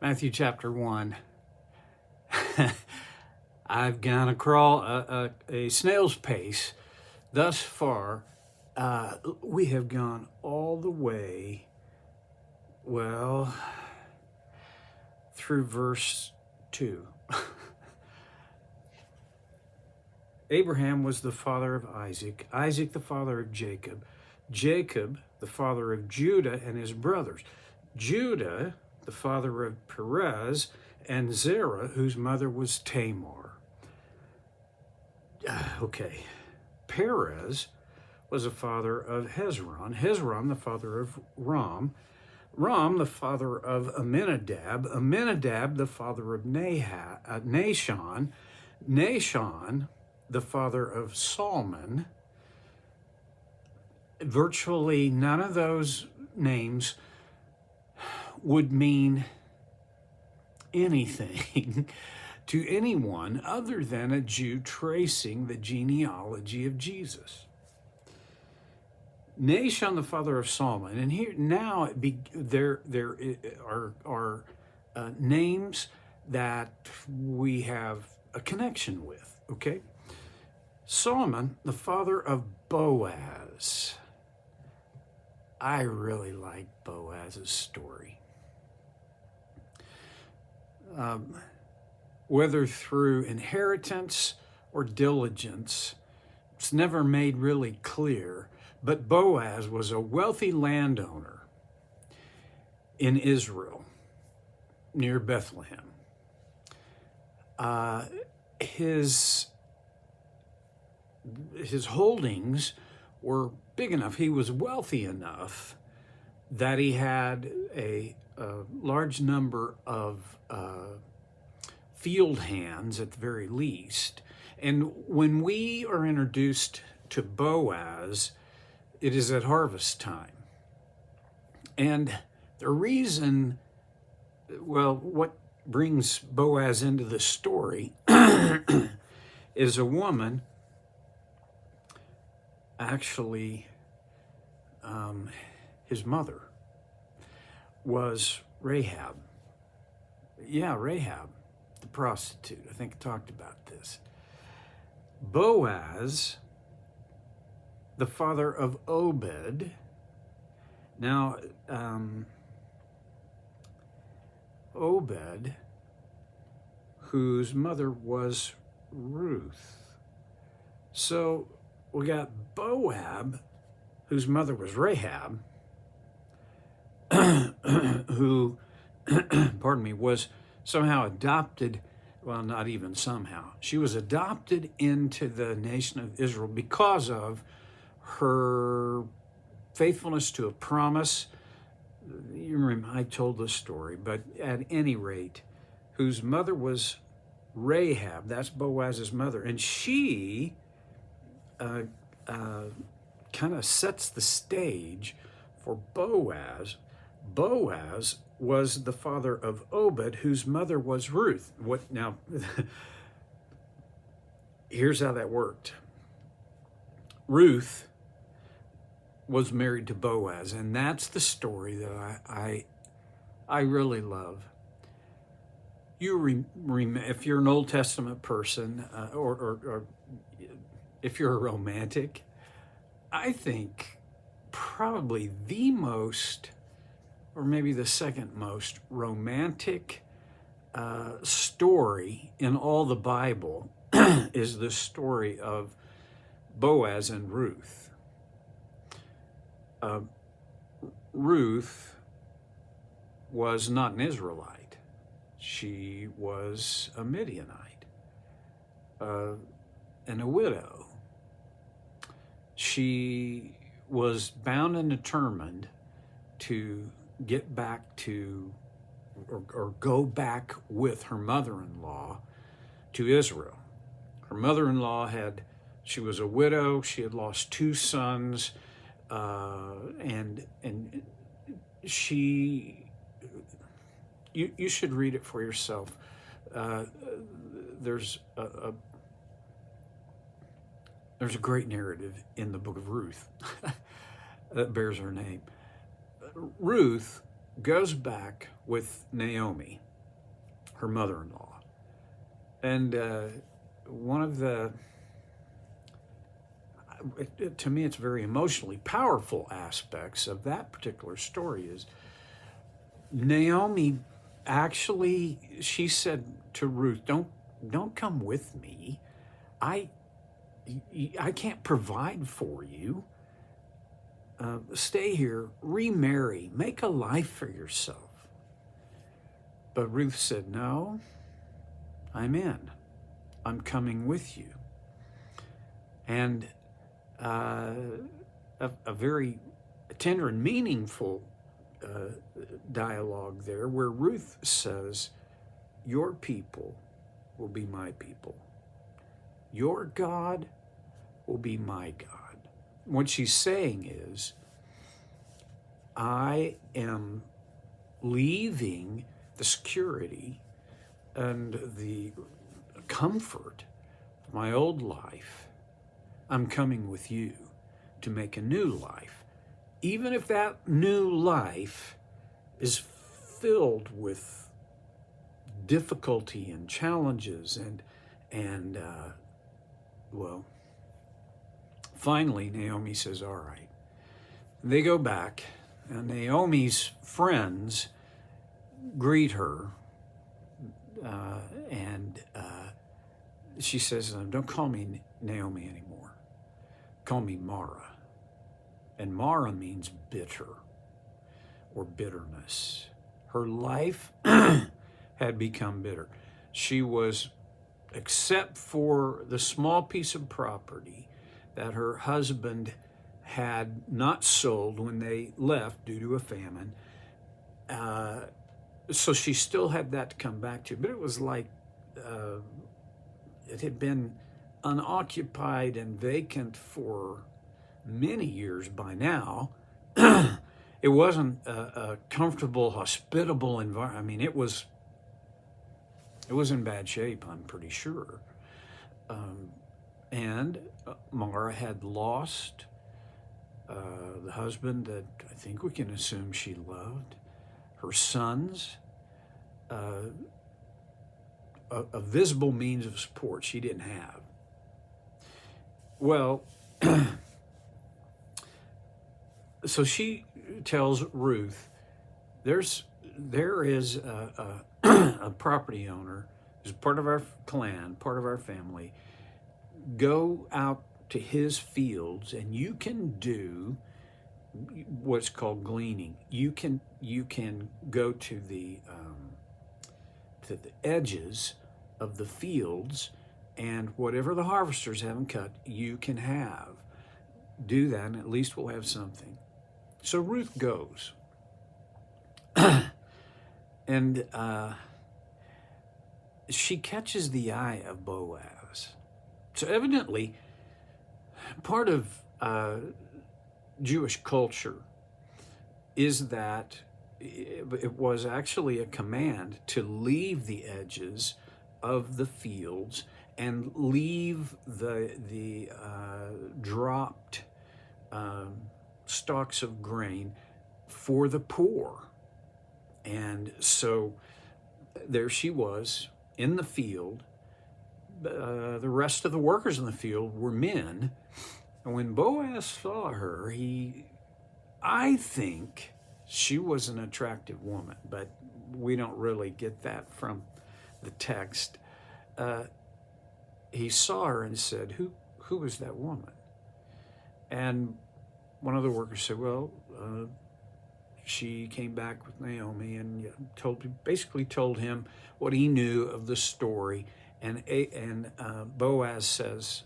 Matthew chapter 1. I've gone a snail's pace thus far. We have gone all the way, well, through verse 2. Abraham was the father of Isaac, Isaac the father of Jacob, Jacob the father of Judah and his brothers, Judah the father of Perez, and Zerah, whose mother was Tamar. Okay, Perez was the father of Hezron, Hezron the father of Ram, Ram the father of Amminadab, Amminadab the father of Nahshon, Nahshon the father of Salmon. Virtually none of those names would mean anything to anyone other than a Jew tracing the genealogy of Jesus. Nahshon, the father of Salmon, and here now there are names that we have a connection with. Okay, Salmon, the father of Boaz. I really like Boaz's story. Whether through inheritance or diligence, it's never made really clear, but Boaz was a wealthy landowner in Israel, near Bethlehem. His holdings were big enough, he was wealthy enough that he had a large number of field hands at the very least. And when we are introduced to Boaz, it is at harvest time. And the reason, well, what brings Boaz into the story is a woman, actually, his mother was Rahab. Yeah, Rahab, the prostitute. I think I talked about this. Boaz, the father of Obed. Now, Obed, whose mother was Ruth. So we got Boab, whose mother was Rahab, who, pardon me, was somehow adopted, well, not even somehow. She was adopted into the nation of Israel because of her faithfulness to a promise. You remember, I told this story, but at any rate, whose mother was Rahab, that's Boaz's mother, and she kind of sets the stage for Boaz. Boaz was the father of Obed, whose mother was Ruth. What now? Here's how that worked. Ruth was married to Boaz, and that's the story that I really love. You if you're an Old Testament person, or if you're a romantic, I think probably the most, or maybe the second most romantic story in all the Bible is the story of Boaz and Ruth. Ruth was not an Israelite. She was a Midianite and a widow. She was bound and determined to get back to, or go back with her mother-in-law to Israel. Her mother-in-law she was a widow, she had lost 2 sons, and she, you should read it for yourself. There's a great narrative in the book of Ruth that bears her name. Ruth goes back with Naomi. her mother-in-law. And one of the, to me, it's very emotionally powerful aspects of that particular story is Naomi actually, she said to Ruth, don't come with me. I can't provide for you. Stay here, remarry, make a life for yourself. But Ruth said, no, I'm in. I'm coming with you. And a very tender and meaningful dialogue there where Ruth says, your people will be my people. Your God will be my God. What she's saying is, I am leaving the security and the comfort of my old life. I'm coming with you to make a new life. Even if that new life is filled with difficulty and challenges and well, finally Naomi says, all right. They go back, and Naomi's friends greet her, and she says, don't call me Naomi anymore. Call me Mara. And Mara means bitter or bitterness. Her life had become bitter. She was, except for the small piece of property that her husband had not sold when they left due to a famine, so she still had that to come back to. But it was like it had been unoccupied and vacant for many years by now. It wasn't a comfortable, hospitable environment. I mean, it was in bad shape, I'm pretty sure. And Mara had lost the husband that I think we can assume she loved, her sons, a visible means of support she didn't have. Well, so she tells Ruth, there is a property owner who's part of our clan, part of our family. Go out to his fields and you can do what's called gleaning. You can go to the edges of the fields, and whatever the harvesters haven't cut, you can have. Do that, and at least we'll have something. So Ruth goes, and she catches the eye of Boaz. So evidently, part of Jewish culture is that it was actually a command to leave the edges of the fields and leave the dropped stalks of grain for the poor. And so there she was in the field. The rest of the workers in the field were men. And when Boaz saw her, I think she was an attractive woman, but we don't really get that from the text. He saw her and said, who is that woman? And one of the workers said, well, she came back with Naomi and basically told him what he knew of the story. And Boaz says,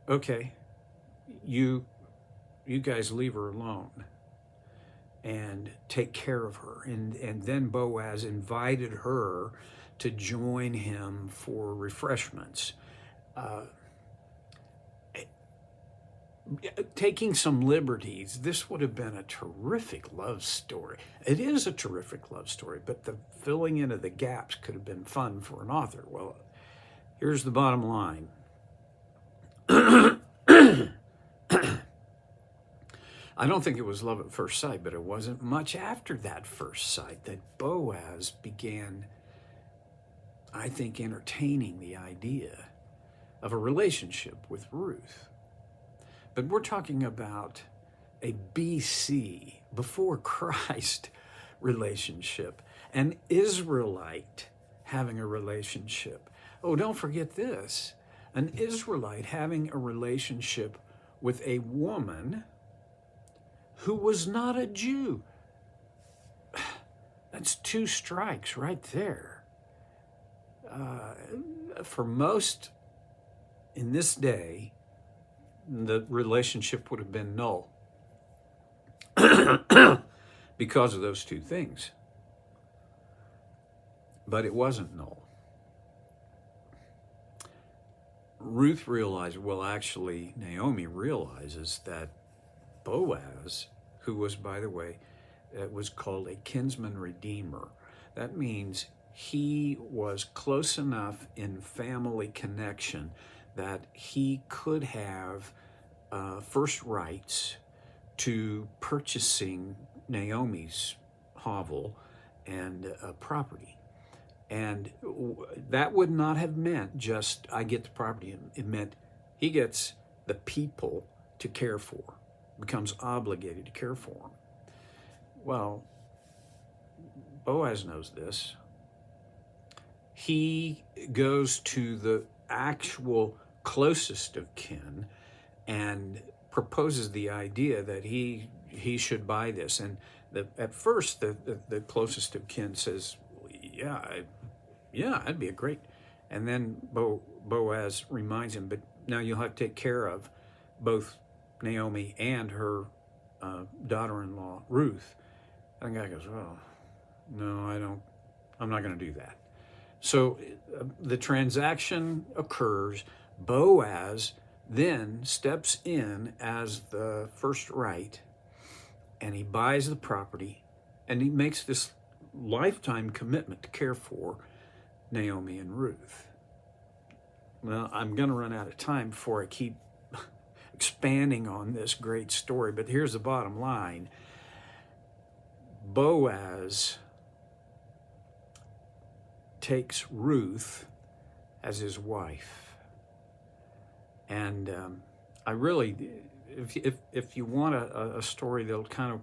okay, you guys leave her alone and take care of her. And then Boaz invited her to join him for refreshments. Taking some liberties, this would have been a terrific love story. It is a terrific love story, but the filling in of the gaps could have been fun for an author. Well, here's the bottom line. I don't think it was love at first sight, but it wasn't much after that first sight that Boaz began I think, entertaining the idea of a relationship with Ruth. But we're talking about a BC, before Christ, relationship, an Israelite having a relationship. Oh, don't forget this, an Israelite having a relationship with a woman who was not a Jew. That's two strikes right there. For most in this day, the relationship would have been null because of those two things. But it wasn't null. Ruth realized, well, actually, Naomi realizes that Boaz, who was, by the way, was called a kinsman redeemer. That means he was close enough in family connection that he could have first rights to purchasing Naomi's hovel and property. And that would not have meant just, I get the property. It meant he gets the people to care for, becomes obligated to care for them. Well, Boaz knows this. He goes to the actual closest of kin and proposes the idea that he should buy this. And at first, the closest of kin says, yeah, that'd be a great. And then Boaz reminds him, but now you'll have to take care of both Naomi and her daughter-in-law, Ruth. And the guy goes, well, no, I'm not going to do that. So the transaction occurs. Boaz then steps in as the first right, and he buys the property, and he makes this lifetime commitment to care for Naomi and Ruth. Well, I'm going to run out of time before I keep expanding on this great story, but here's the bottom line. Boaz takes Ruth as his wife. And I really, if you want a story that'll kind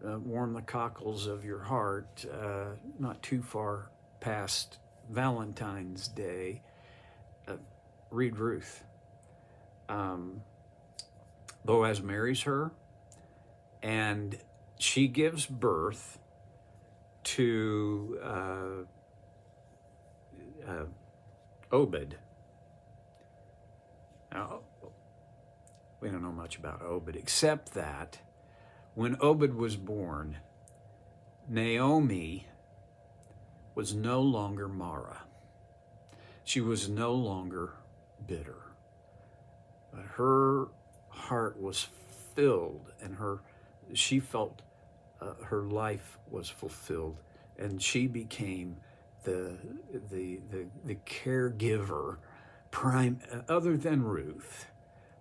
of warm the cockles of your heart, not too far past Valentine's Day, read Ruth. Boaz marries her, and she gives birth to Obed. Now, we don't know much about Obed, except that when Obed was born, Naomi was no longer Mara. She was no longer bitter. But her heart was filled, and she felt her life was fulfilled, and she became the caregiver, other than Ruth,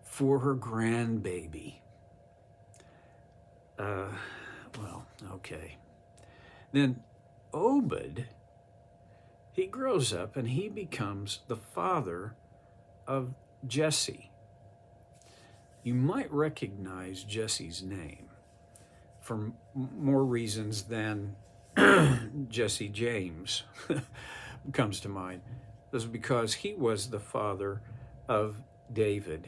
for her grandbaby. Well, okay. Then Obed, he grows up and he becomes the father of Jesse. You might recognize Jesse's name for more reasons than Jesse James comes to mind. This is because he was the father of David.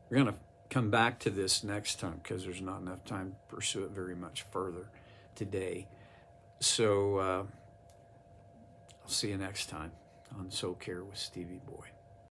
We're going to come back to this next time because there's not enough time to pursue it very much further today. So I'll see you next time on Soul Care with Stevie Boy.